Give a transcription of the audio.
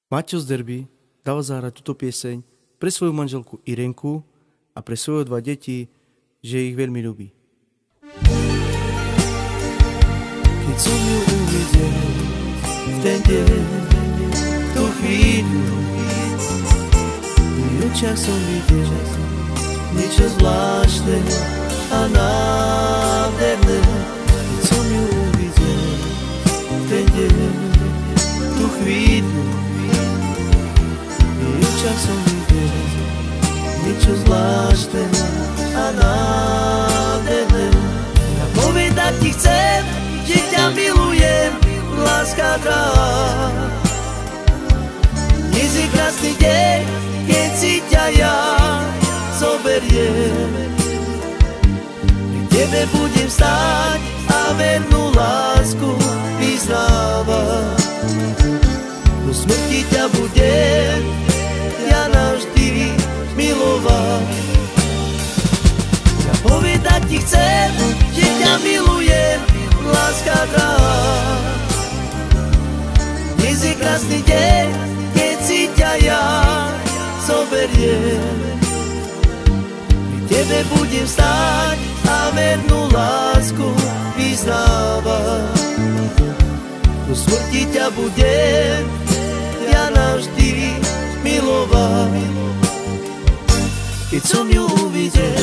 Maťo z Derby dáva zahrať túto pieseň pre svoju manželku Irenku a pre svoje 2 deti, že ich veľmi ľúbi. Keď som ju uvidel v ten deň, tú chvíľu, v jej očiach som videl niečo zvláštne a nádherné. Keď som ju uvidel v ten deň, tú chvíľu, v jej očiach som videl niečo zvláštne a nádherné. Ja povedať ti chcem, že ťa milujem, láska drahá. Dnes je krásny deň, keď si ťa ja zoberiem. Pri tebe budem stáť a vernú lásku vyznávať. Do smrti ťa budem ja navždy milovať. Ja povedať ti chcem, že ťa milujem, láska drahá. Dnes je krásny deň, keď si ťa ja zoberiem. Pri tebe budem stáť a vernú lásku vyznávať. Do smrti ťa budem ja navždy milovať. Keď som ju uvidel